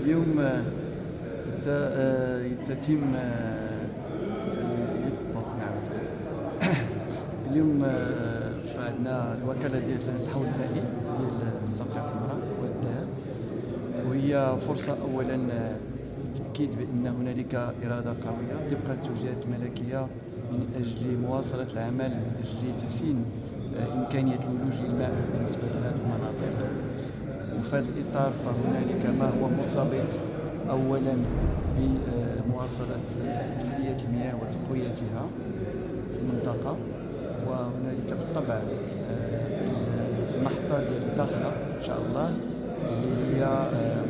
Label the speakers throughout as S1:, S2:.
S1: اليوم ستتم نعم. اليوم عندنا الوكالة ديال الحوض المائي ديال الساقية الحمراء والذهب، وهي فرصة أولا للتأكيد بأن هنالك إرادة قوية طبقا للتوجيهات الملكية من أجل مواصلة العمل من أجل تحسين إمكانية الولوج للماء بالنسبة لهذه المناطق. وفي هذا الإطار فهنالك ما هو مرتبط أولا بمواصلة تحلية المياه وتقويتها في المنطقة، وهنالك بالطبع المحطة ديال الداخلة إن شاء الله اللي هي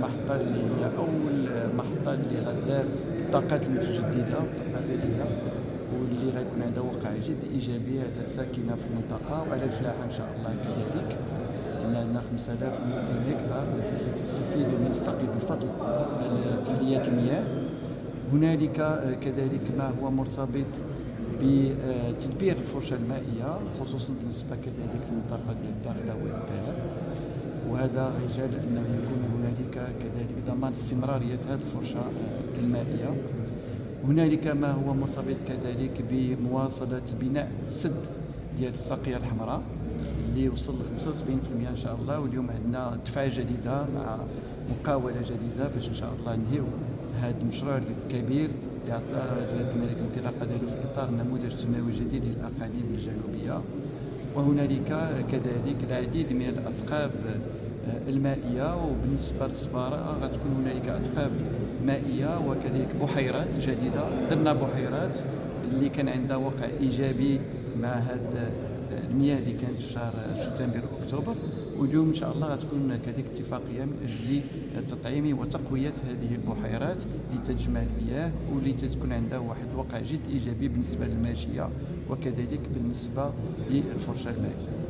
S1: محطة اللي هي أول محطة اللي غدار الطاقات المتجددة والطاقة البديلة، واللي غيكون عندها وقع جد إيجابي على الساكنة في المنطقة وعلى الفلاحة إن شاء الله كذلك، لأن عندنا 5200 هكتار التي ستستفيد من السقي بفضل تحلية المياه. هنالك كذلك ما هو مرتبط بتدبير الفرشة المائية خصوصا بالنسبة كذلك للمنطقة ديال الداخلة والذهب، وهذا يجعل أنه يكون هنالك كذلك ضمان استمرارية هذه الفرشة المائية. هنالك ما هو مرتبط كذلك بمواصلة بناء سد ديال الساقية الحمراء اللي وصل ل 75% إن شاء الله، واليوم عندنا دفعة جديدة مع مقاولة جديدة باش إن شاء الله ننهيو هذا المشروع الكبير اللي عطى جلالة الملك الانطلاقة ديالو في إطار نموذج تنموي جديد للأقاليم الجنوبية. وهنالك كذلك العديد من الأثقاب المائية، وبالنسبة للصبارة غتكون هنالك أثقاب مائية وكذلك بحيرات جديدة ضمن بحيرات اللي كان عندها وقع إيجابي مع هذا المياه اللي كانت في شهر سبتمبر أكتوبر. واليوم إن شاء الله غتكون كذلك اتفاقية من أجل تطعيم وتقوية هذه البحيرات لتجمع المياه واللي تكون عندها واحد الوقع جد إيجابي بالنسبة للماشية وكذلك بالنسبة للفرشة المائية.